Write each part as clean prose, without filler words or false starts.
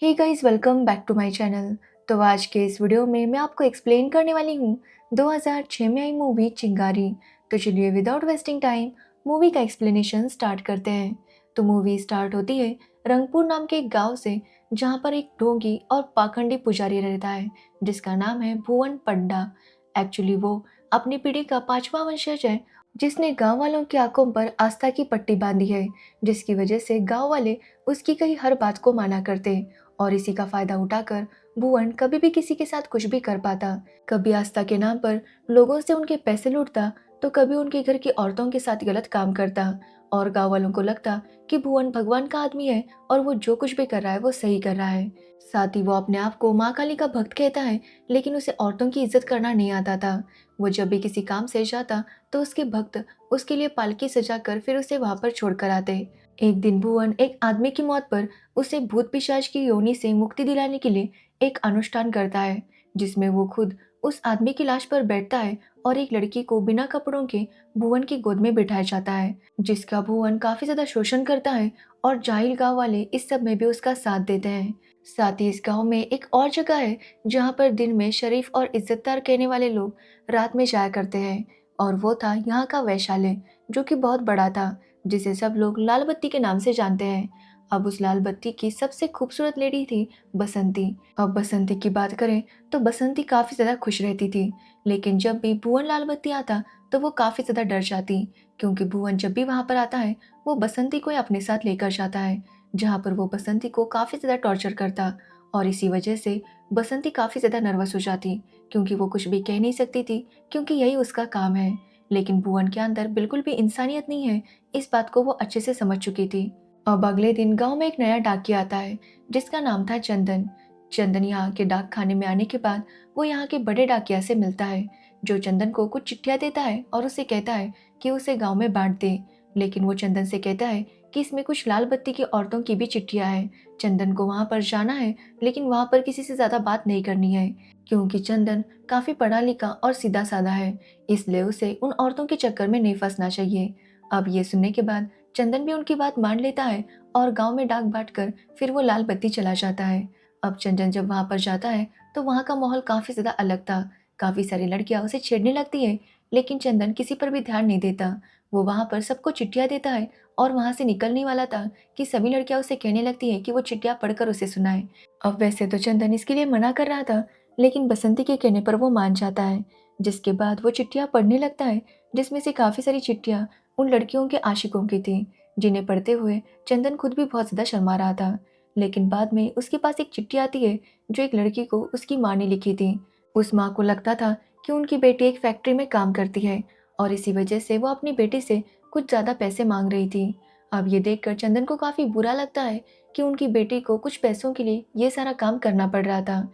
Hey guys, welcome back to my channel. तो आज के इस वीडियो में मैं आपको एक्सप्लेन करने वाली हूँ 2006 में आई मूवी चिंगारी। तो चलिए विदाउट वेस्टिंग टाइम मूवी का एक्सप्लेनेशन स्टार्ट करते हैं। तो मूवी स्टार्ट होती है रंगपुर नाम के एक गांव से, जहाँ पर एक ढोंगी और पाखंडी पुजारी रहता है जिसका नाम है भुवन पड्डा। एक्चुअली वो अपनी पीढ़ी का पांचवा वंशज है, जिसने गांव वालों की आंखों पर आस्था की पट्टी बांधी है, जिसकी वजह से गांव वाले उसकी कही हर बात को माना करते। और इसी का फायदा उठाकर भुवन कभी भी किसी के साथ कुछ भी कर पाता। कभी आस्था के नाम पर लोगों से उनके पैसे लूटता, तो कभी उनके घर की औरतों के साथ गलत काम करता। और गांव वालों को लगता कि भुवन भगवान का आदमी है और वो जो कुछ भी कर रहा है वो सही कर रहा है। साथ ही वो अपने आप को माँ काली का भक्त कहता है, लेकिन उसे औरतों की इज्जत करना नहीं आता था। वो जब भी किसी काम से जाता तो उसके भक्त उसके लिए पालकी सजा कर फिर उसे वहां पर छोड़कर आते। एक दिन भुवन एक आदमी की मौत पर उसे भूत पिशाच की योनि से मुक्ति दिलाने के लिए एक अनुष्ठान करता है, जिसमें वो खुद उस आदमी की लाश पर बैठता है और एक लड़की को बिना कपड़ों के भुवन की गोद में बिठाया जाता है, जिसका भुवन काफी ज्यादा शोषण करता है। और जाहिल गांव वाले इस सब में भी उसका साथ देते हैं। साथ ही इस गांव में एक और जगह है जहां पर दिन में शरीफ और इज्जतदार कहने वाले लोग रात में जाया करते हैं, और वो था यहाँ का वैशाल्य, जो कि बहुत बड़ा था, जिसे सब लोग लाल बत्ती के नाम से जानते हैं। अब उस लाल बत्ती की सबसे खूबसूरत लेडी थी बसंती। अब बसंती की बात करें तो बसंती काफी ज्यादा खुश रहती थी, लेकिन जब भी भुवन लाल बत्ती आता तो वो काफी ज्यादा डर जाती, क्योंकि भुवन जब भी वहां पर आता है वो बसंती को अपने साथ लेकर जाता है, जहाँ पर वो बसंती को काफी ज्यादा टॉर्चर करता। और इसी वजह से बसंती काफी ज्यादा नर्वस हो जाती, क्योंकि वो कुछ भी कह नहीं सकती थी, क्योंकि यही उसका काम है। लेकिन भुवन के अंदर बिल्कुल भी इंसानियत नहीं है, इस बात को वो अच्छे से समझ चुकी थी। अब अगले दिन गांव में एक नया डाकिया आता है, जिसका नाम था चंदन। चंदन यहाँ के डाक खाने में आने के बाद वो यहाँ के बड़े डाकिया से मिलता है, जो चंदन को कुछ चिट्ठियां देता है और उसे कहता है कि उसे गांव में बांट दे। लेकिन वो चंदन से कहता है कि इसमें कुछ लाल बत्ती की औरतों की भी चिट्ठियां हैं। चंदन को वहां पर जाना है, लेकिन वहां पर किसी से ज्यादा बात नहीं करनी है, क्योंकि चंदन काफी पढ़ा लिखा और सीधा साधा है, इसलिए उसे उन औरतों के चक्कर में नहीं फंसना चाहिए। अब ये सुनने के बाद चंदन भी उनकी बात मान लेता है और गांव में डाक बांटकर फिर वो लाल बत्ती चला जाता है। अब चंदन जब वहां पर जाता है तो वहां का माहौल काफी ज्यादा अलग था। काफी सारी लड़कियां उसे छेड़ने लगती है, लेकिन चंदन किसी पर भी ध्यान नहीं देता। वो वहां पर सबको चिट्ठियां देता है और वहां से निकलने वाला था कि सभी लड़कियां उसे कहने लगती है कि वो चिट्ठियां पढ़कर उसे सुनाए। अब वैसे तो चंदन इसके लिए मना कर रहा था, लेकिन बसंती के कहने पर वो मान जाता है। जिसके बाद वो चिट्ठियां पढ़ने लगता है, जिसमें से काफी सारी चिट्ठियां उन लड़कियों के आशिकों की थी, जिन्हें पढ़ते हुए चंदन खुद भी बहुत ज्यादा शर्मा रहा था। लेकिन बाद में उसके पास एक चिट्ठी आती है जो एक लड़की को उसकी माँ ने लिखी थी। उस माँ को लगता था कि उनकी बेटी एक फैक्ट्री में काम करती है, और इसी वजह से वो अपनी बेटी से कुछ ज्यादा पैसे मांग रही थी। अब ये देखकर चंदन को काफी बुरा लगता है कि उनकी बेटी को कुछ पैसों के लिए ये सारा काम करना पड़ रहा था।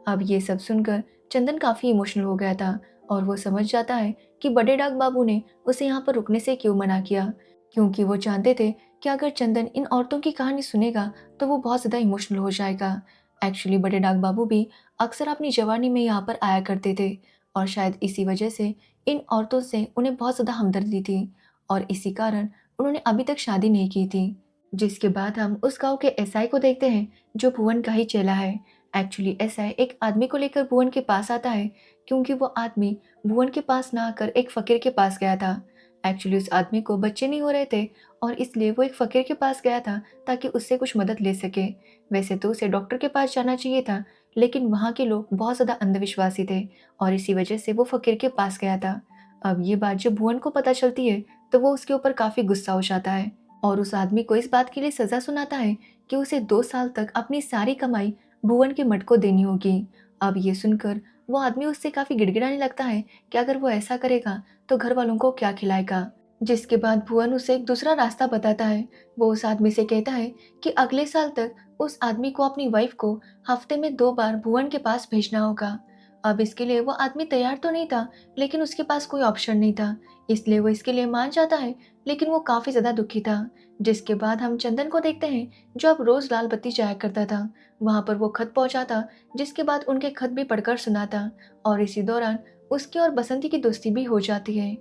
अब ये सब सुनकर चंदन काफी इमोशनल हो गया था, और वो समझ जाता है कि बड़े डाक बाबू ने उसे यहाँ पर रुकने से क्यों मना किया, क्योंकि वो जानते थे कि अगर चंदन इन औरतों की कहानी सुनेगा तो वो बहुत ज़्यादा इमोशनल हो जाएगा। एक्चुअली बड़े डाक बाबू भी अक्सर अपनी जवानी में यहाँ पर आया करते थे, और शायद इसी वजह से इन औरतों से उन्हें बहुत ज़्यादा हमदर्दी थी, और इसी कारण उन्होंने अभी तक शादी नहीं की थी। जिसके बाद हम उस गांव के एसआई को देखते हैं, जो भुवन का ही चेला है। एक्चुअली एसआई एक आदमी को लेकर भुवन के पास आता है, क्योंकि वो आदमी भुवन के पास ना आकर एक फकीर के पास गया था। एक्चुअली उस आदमी को बच्चे नहीं हो रहे थे, और इसलिए वो एक फकीर के पास गया था ताकि उससे कुछ मदद ले सके। वैसे तो उसे डॉक्टर के पास जाना चाहिए था, लेकिन वहाँ के लोग बहुत ज़्यादा अंधविश्वासी थे, और इसी वजह से वो फकीर के पास गया था। अब ये बात जब भुवन को पता चलती है तो वो उसके ऊपर काफ़ी गुस्सा हो जाता है, और उस आदमी को इस बात के लिए सज़ा सुनाता है कि उसे 2 साल तक अपनी सारी कमाई भुवन के मठ को देनी होगी। अब ये सुनकर वो आदमी उससे काफ़ी गिड़गिड़ाने लगता है कि अगर वो ऐसा करेगा तो घर वालों को क्या खिलाएगा। जिसके बाद भुवन उसे एक दूसरा रास्ता बताता है। वो उस आदमी से कहता है कि अगले साल तक उस आदमी को अपनी वाइफ को हफ्ते में 2 बार भुवन के पास भेजना होगा। अब इसके लिए वो आदमी तैयार तो नहीं था, लेकिन उसके पास कोई ऑप्शन नहीं था, इसलिए वो इसके लिए मान जाता है, लेकिन वो काफ़ी ज़्यादा दुखी था। जिसके बाद हम चंदन को देखते हैं, जो अब रोज़ लाल बत्ती जाया करता था। वहाँ पर वो खत पहुँचाता, जिसके बाद उनके खत भी पढ़कर सुनाता, और इसी दौरान उसकी और बसंती की दोस्ती भी हो जाती है।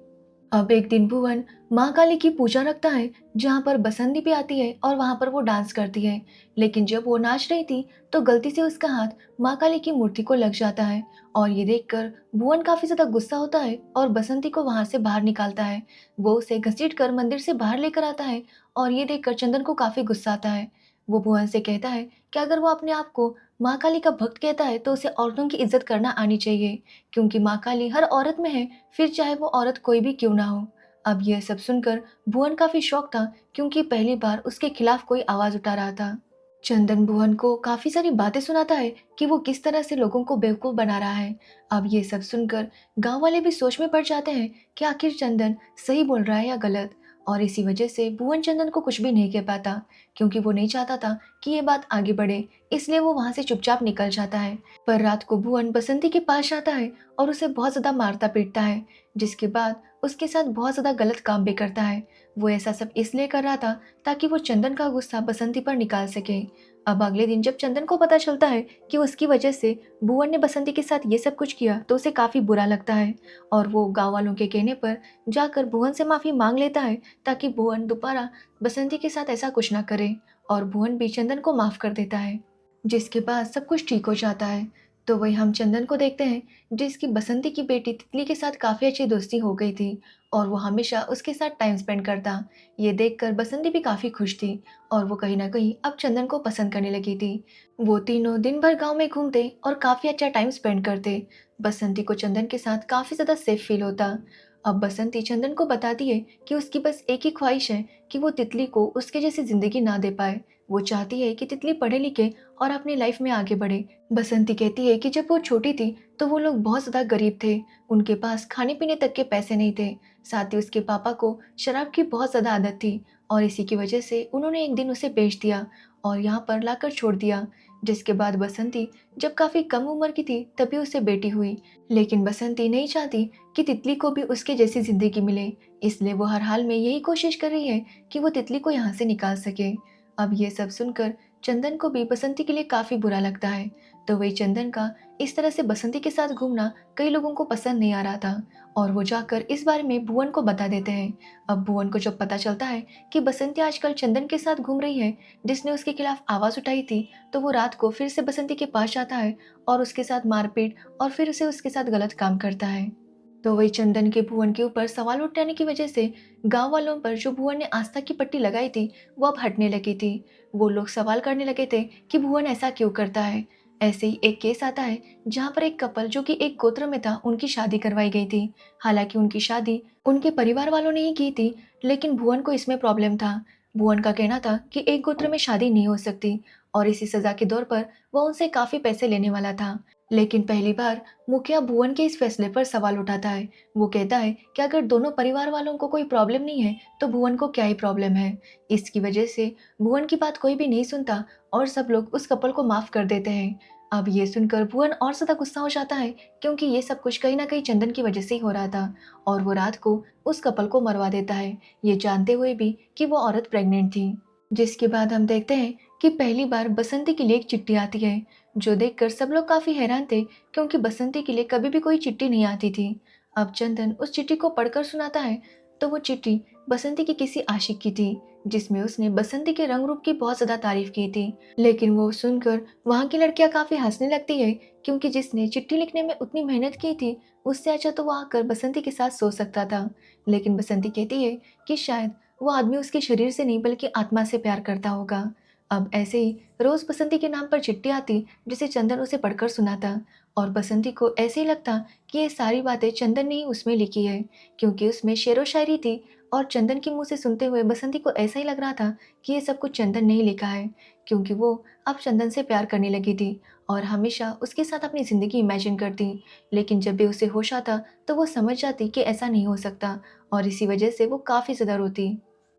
अब एक दिन भुवन माँ काली की पूजा रखता है, जहाँ पर बसंती भी आती है और वहाँ पर वो डांस करती है। लेकिन जब वो नाच रही थी तो गलती से उसका हाथ माँ काली की मूर्ति को लग जाता है। और ये देखकर भुवन काफी ज्यादा गुस्सा होता है और बसंती को वहां से बाहर निकालता है। वो उसे घसीट कर मंदिर से बाहर लेकर आता है और ये देखकर चंदन को काफी गुस्सा आता है। वो भुवन से कहता है कि अगर वो अपने आप को माँ काली का भक्त कहता है तो उसे औरतों की इज्जत करना आनी चाहिए, क्योंकि माँ काली हर औरत में है, फिर चाहे वो औरत कोई भी क्यों ना हो। अब यह सब सुनकर भुवन काफी शॉक था, क्योंकि पहली बार उसके खिलाफ कोई आवाज उठा रहा था। चंदन भुवन को काफी सारी बातें सुनाता है कि वो किस तरह से लोगों को बेवकूफ बना रहा है। अब ये सब सुनकर गांव वाले भी सोच में पड़ जाते हैं कि आखिर चंदन सही बोल रहा है या गलत। और इसी वजह से भुवन चंदन को कुछ भी नहीं कह पाता, क्योंकि वो नहीं चाहता था कि ये बात आगे बढ़े, इसलिए वो वहां से चुपचाप निकल जाता है। पर रात को भुवन बसंती के पास जाता है और उसे बहुत ज्यादा मारता पीटता है, जिसके बाद उसके साथ बहुत ज्यादा गलत काम भी करता है। वो ऐसा सब इसलिए कर रहा था ताकि वो चंदन का गुस्सा बसंती पर निकाल सके। अब अगले दिन जब चंदन को पता चलता है कि उसकी वजह से भुवन ने बसंती के साथ ये सब कुछ किया, तो उसे काफी बुरा लगता है। और वो गांव वालों के कहने पर जाकर भुवन से माफी मांग लेता है, ताकि भुवन दोबारा बसंती के साथ ऐसा कुछ ना करे। और भुवन भी चंदन को माफ कर देता है, जिसके बाद सब कुछ ठीक हो जाता है। तो वही हम चंदन को देखते हैं, जिसकी बसंती की बेटी तितली के साथ काफी अच्छी दोस्ती हो गई थी और वो हमेशा उसके साथ टाइम स्पेंड करता। ये देखकर बसंती भी काफी खुश थी और वो कहीं ना कहीं अब चंदन को पसंद करने लगी थी। वो तीनों दिन भर गांव में घूमते और काफी अच्छा टाइम स्पेंड करते। बसंती को चंदन के साथ काफी ज्यादा सेफ फील होता। अब बसंती चंदन को बताती है कि उसकी बस एक ही ख्वाहिश है कि वो तितली को उसके जैसी जिंदगी ना दे पाए। वो चाहती है कि तितली पढ़े लिखे और अपनी लाइफ में आगे बढ़े। बसंती कहती है कि जब वो छोटी थी तो वो लोग बहुत ज़्यादा गरीब थे, उनके पास खाने पीने तक के पैसे नहीं थे। साथ ही उसके पापा को शराब की बहुत ज़्यादा आदत थी और इसी की वजह से उन्होंने एक दिन उसे बेच दिया और यहाँ पर लाकर छोड़ दिया। जिसके बाद बसंती जब काफ़ी कम उम्र की थी तभी उसे बेटी हुई। लेकिन बसंती नहीं चाहती कि तितली को भी उसके जैसी ज़िंदगी मिले, इसलिए वो हर हाल में यही कोशिश कर रही है कि वो तितली को यहाँ से निकाल सके। अब ये सब सुनकर चंदन को भी बसंती के लिए काफी बुरा लगता है। तो वही चंदन का इस तरह से बसंती के साथ घूमना कई लोगों को पसंद नहीं आ रहा था और वो जाकर इस बारे में भुवन को बता देते हैं। अब भुवन को जब पता चलता है कि बसंती आजकल चंदन के साथ घूम रही है, जिसने उसके खिलाफ आवाज उठाई थी, तो वो रात को फिर से बसंती के पास जाता है और उसके साथ मारपीट और फिर से उसके साथ गलत काम करता है। तो वही चंदन के भुवन के ऊपर सवाल उठाने की वजह से गांव वालों पर जो भुवन ने आस्था की पट्टी लगाई थी वो अब हटने लगी थी। वो लोग सवाल करने लगे थे कि भुवन ऐसा क्यों करता है। ऐसे ही एक केस आता है जहाँ पर एक कपल जो कि एक गोत्र में था, उनकी शादी करवाई गई थी। हालांकि उनकी शादी उनके परिवार वालों ने ही की थी, लेकिन भुवन को इसमें प्रॉब्लम था। भुवन का कहना था कि एक गोत्र में शादी नहीं हो सकती और इसी सजा के दौर पर वह उनसे काफी पैसे लेने वाला था। लेकिन पहली बार मुखिया भुवन के इस फैसले पर सवाल उठाता है। वो कहता है कि अगर दोनों परिवार वालों को कोई प्रॉब्लम नहीं है तो भुवन को क्या ही प्रॉब्लम है। इसकी वजह से भुवन की बात कोई भी नहीं सुनता और सब लोग उस कपल को माफ कर देते हैं। अब ये सुनकर भुवन और ज्यादा गुस्सा हो जाता है, क्योंकि ये सब कुछ कहीं ना कहीं चंदन की वजह से ही हो रहा था और वो रात को उस कपल को मरवा देता है, ये जानते हुए भी कि वो औरत प्रेग्नेंट थी। जिसके बाद हम देखते हैं कि पहली बार बसंती के लिए एक चिट्ठी आती है, जो देखकर सब लोग काफी हैरान थे, क्योंकि बसंती के लिए कभी भी कोई चिट्ठी नहीं आती थी। अब चंदन उस चिट्ठी को पढ़कर सुनाता है, तो वो चिट्ठी बसंती की किसी आशिक की थी, जिसमें उसने बसंती के रंग रूप की बहुत ज्यादा तारीफ की थी। लेकिन वो सुनकर वहां की लड़कियां काफी हंसने लगती है, क्योंकि जिसने चिट्ठी लिखने में उतनी मेहनत की थी उससे अच्छा तो वो आकर बसंती के साथ सो सकता था। लेकिन बसंती कहती है कि शायद वो आदमी उसके शरीर से नहीं बल्कि आत्मा से प्यार करता होगा। अब ऐसे ही रोज बसंती के नाम पर चिट्ठी आती, जिसे चंदन उसे पढ़कर सुनाता और बसंती को ऐसे ही लगता कि ये सारी बातें चंदन ने ही उसमें लिखी है, क्योंकि उसमें शेरो शायरी थी। और चंदन के मुंह से सुनते हुए बसंती को ऐसा ही लग रहा था कि ये सब कुछ चंदन ने ही लिखा है, क्योंकि वो अब चंदन से प्यार करने लगी थी और हमेशा उसके साथ अपनी जिंदगी इमेजिन करती। लेकिन जब भी उसे होश आता तो वो समझ जाती कि ऐसा नहीं हो सकता और इसी वजह से वो काफी ज्यादा रोती।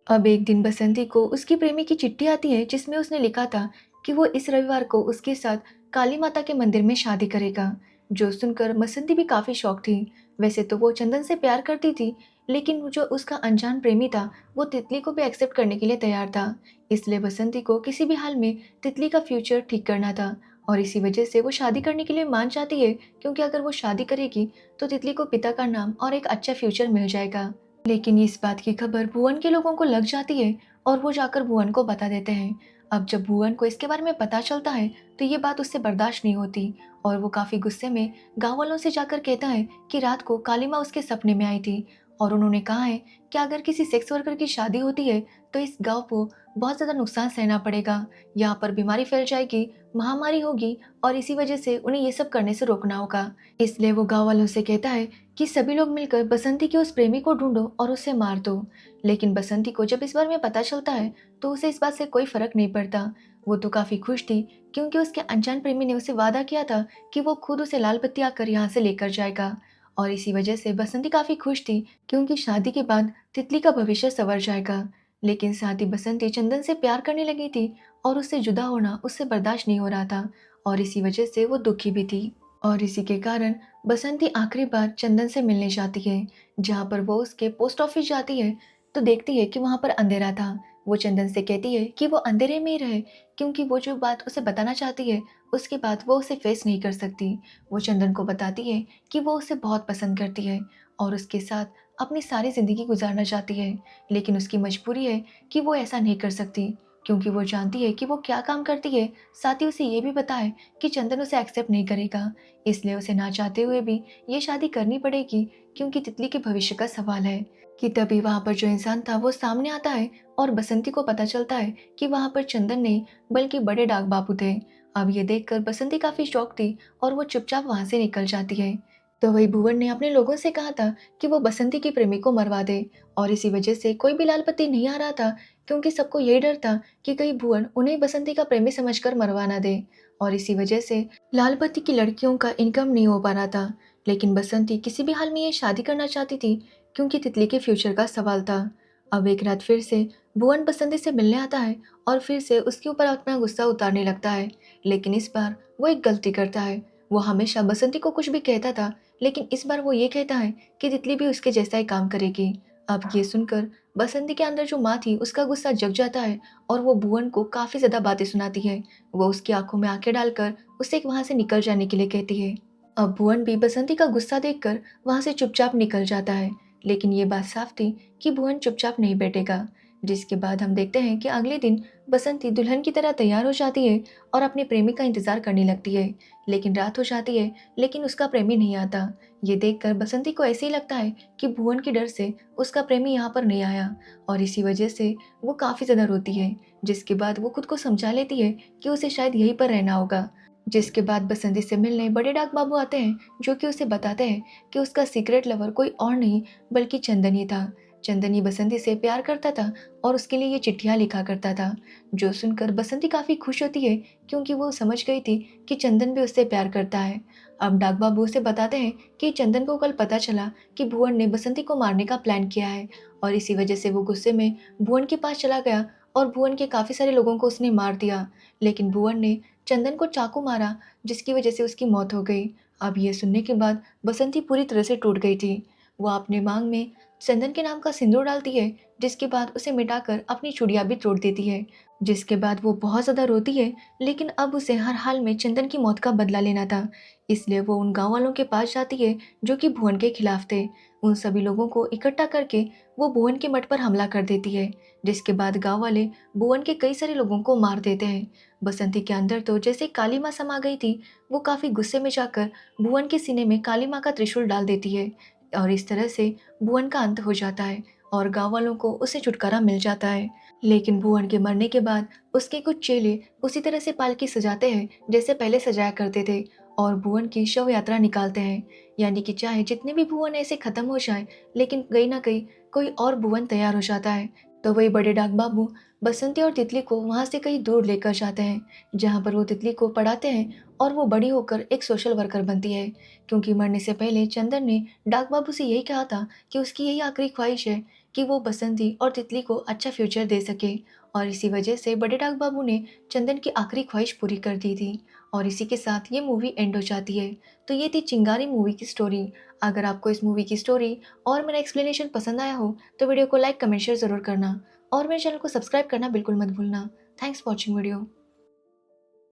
अब एक दिन बसंती को उसकी प्रेमी की चिट्ठी आती है, जिसमें उसने लिखा था कि वो इस रविवार को उसके साथ काली माता के मंदिर में शादी करेगा। जो सुनकर बसंती भी काफी शौक थी। वैसे तो वो चंदन से प्यार करती थी, लेकिन वो जो उसका अनजान प्रेमी था वो तितली को भी एक्सेप्ट करने के लिए तैयार था। इसलिए बसंती को किसी भी हाल में तितली का फ्यूचर ठीक करना था और इसी वजह से वो शादी करने के लिए मान जाती है, क्योंकि अगर वो शादी करेगी तो तितली को पिता का नाम और एक अच्छा फ्यूचर मिल जाएगा। लेकिन इस बात की खबर भुवन के लोगों को लग जाती है और वो जाकर भुवन को बता देते हैं। अब जब भुवन को इसके बारे में पता चलता है तो ये बात उससे बर्दाश्त नहीं होती और वो काफ़ी गुस्से में गाँव वालों से जाकर कहता है कि रात को काली माँ उसके सपने में आई थी और उन्होंने कहा है कि अगर किसी सेक्स वर्कर की शादी होती है तो इस गाँव को बहुत ज़्यादा नुकसान सहना पड़ेगा। यहाँ पर बीमारी फैल जाएगी, महामारी होगी और इसी वजह से उन्हें ये सब करने से रोकना होगा। इसलिए वो गाँव वालों से कहता है कि सभी लोग मिलकर बसंती के उस प्रेमी को ढूंढो और उसे मार दो। लेकिन बसंती को जब इस बारे में पता चलता है तो उसे इस बात से कोई फर्क नहीं पड़ता। वो तो काफी खुश थी क्योंकि उसके अनजान प्रेमी ने उसे वादा किया था कि वो खुद उसे लाल बत्ती आकर यहाँ से लेकर जाएगा। और इसी वजह से बसंती काफी खुश थी क्योंकि शादी के बाद तितली का भविष्य संवर जाएगा। लेकिन साथ ही बसंती चंदन से प्यार करने लगी थी और उससे जुदा होना उससे बर्दाश्त नहीं हो रहा था और इसी वजह से वो दुखी भी थी। और इसी के कारण बसंती आखिरी बार चंदन से मिलने जाती है। जहाँ पर वो उसके पोस्ट ऑफिस जाती है तो देखती है कि वहाँ पर अंधेरा था। वो चंदन से कहती है कि वो अंधेरे में ही रहे क्योंकि वो जो बात उसे बताना चाहती है उसके बाद वो उसे फेस नहीं कर सकती। वो चंदन को बताती है कि वो उसे बहुत पसंद करती है और उसके साथ अपनी सारी ज़िंदगी गुजारना चाहती है, लेकिन उसकी मजबूरी है कि वो ऐसा नहीं कर सकती क्योंकि वो जानती है कि वो क्या काम करती है। साथ ही उसे ये भी पता है कि चंदन उसे एक्सेप्ट नहीं करेगा, इसलिए उसे ना चाहते हुए भी ये शादी करनी पड़ेगी क्योंकि तितली के भविष्य का सवाल है। कि तभी वहां पर जो इंसान था वो सामने आता है और बसंती को पता चलता है कि वहां पर चंदन नहीं बल्कि बड़े डाक बाबू थे। अब ये देखकर बसंती काफी शौक थी और वो चुपचाप वहां से निकल जाती है। तो वही भुवन ने अपने लोगों से कहा था कि वो बसंती की प्रेमी को मरवा दे और इसी वजह से कोई भी लाल पत्ती नहीं आ रहा था क्योंकि सबको यही डर था कि कहीं भुवन उन्हें बसंती का प्रेमी समझकर मरवा ना दे। और इसी वजह से लाल बत्ती की लड़कियों का इनकम नहीं हो पा रहा था। लेकिन बसंती किसी भी हाल में ये शादी करना चाहती थी क्योंकि तितली के फ्यूचर का सवाल था। अब एक रात फिर से भुवन बसंती से मिलने आता है और फिर से उसके ऊपर अपना गुस्सा उतारने लगता है। लेकिन इस बार वो एक गलती करता है। वो हमेशा बसंती को कुछ भी कहता था लेकिन इस बार वो ये कहता है कि तितली भी उसके जैसा ही काम करेगी। अब ये सुनकर बसंती के अंदर जो माँ थी उसका गुस्सा जग जाता है और वो भुवन को काफी ज्यादा बातें सुनाती है। वो उसकी आंखों में आंखें डालकर उसे वहां से निकल जाने के लिए कहती है। अब भुवन भी बसंती का गुस्सा देखकर वहां से चुपचाप निकल जाता है। लेकिन ये बात साफ थी कि भुवन चुपचाप नहीं बैठेगा। जिसके बाद हम देखते हैं कि अगले दिन बसंती दुल्हन की तरह तैयार हो जाती है और अपने प्रेमी का इंतजार करने लगती है। लेकिन रात हो जाती है लेकिन उसका प्रेमी नहीं आता। ये देखकर बसंती को ऐसे ही लगता है कि भुवन के डर से उसका प्रेमी यहाँ पर नहीं आया और इसी वजह से वो काफी ज्यादा रोती है। जिसके बाद वो खुद को समझा लेती है कि उसे शायद यहीं पर रहना होगा। जिसके बाद बसंती से मिलने बड़े डाक बाबू आते हैं जो कि उसे बताते हैं कि उसका सीक्रेट लवर कोई और नहीं बल्कि चंदन ही था। चंदन ही बसंती से प्यार करता था और उसके लिए ये चिट्ठियां लिखा करता था। जो सुनकर बसंती काफी खुश होती है क्योंकि वो समझ गई थी कि चंदन भी उससे प्यार करता है। अब डाक बाबू उसे बताते हैं कि चंदन को कल पता चला कि भुवन ने बसंती को मारने का प्लान किया है और इसी वजह से वो गुस्से में भुवन के पास चला गया और भुवन के काफी सारे लोगों को उसने मार दिया। लेकिन भुवन ने चंदन को चाकू मारा जिसकी वजह से उसकी मौत हो गई। अब ये सुनने के बाद बसंती पूरी तरह से टूट गई थी। वो अपने मांग में चंदन के नाम का सिंदूर डालती है जिसके बाद उसे मिटाकर अपनी चूड़ियां भी तोड़ देती है। जिसके बाद वो बहुत ज्यादा रोती है लेकिन अब उसे हर हाल में चंदन की मौत का बदला लेना था। इसलिए वो उन गांव वालों के पास जाती है जो कि भुवन के खिलाफ थे। उन सभी लोगों को इकट्ठा करके वो भुवन के मठ पर हमला कर देती है। जिसके बाद गांव वाले भुवन के कई सारे लोगों को मार देते हैं। बसंती के अंदर तो जैसे काली माँ समा गई थी। वो काफी गुस्से में जाकर भुवन के सीने में काली माँ का त्रिशूल डाल देती है और इस तरह से भुवन का अंत हो जाता है और गांव वालों को उससे छुटकारा मिल जाता है। लेकिन भुवन के मरने के बाद उसके कुछ चेले उसी तरह से पालकी सजाते हैं जैसे पहले सजाया करते थे और भुवन की शव यात्रा निकालते हैं। यानी कि चाहे जितने भी भुवन ऐसे खत्म हो जाए लेकिन कहीं ना कहीं कोई और भुवन तैयार हो जाता है। तो वही बड़े डाक बाबू बसंती और तितली को वहां से कहीं दूर लेकर जाते हैं जहां पर वो तितली को पढ़ाते हैं और वो बड़ी होकर एक सोशल वर्कर बनती है। क्योंकि मरने से पहले चंदन ने डाक बाबू से यही कहा था कि उसकी यही आखिरी ख्वाहिश है कि वो बसंती और तितली को अच्छा फ्यूचर दे सके। और इसी वजह से बड़े डाक बाबू ने चंदन की आखिरी ख्वाहिश पूरी कर दी थी। और इसी के साथ ये मूवी एंड हो जाती है। तो ये थी चिंगारी मूवी की स्टोरी। अगर आपको इस मूवी की स्टोरी और मेरा एक्सप्लेनेशन पसंद आया हो तो वीडियो को लाइक कमेंट शेयर ज़रूर करना और मेरे चैनल को सब्सक्राइब करना बिल्कुल मत भूलना। Thanks for watching video.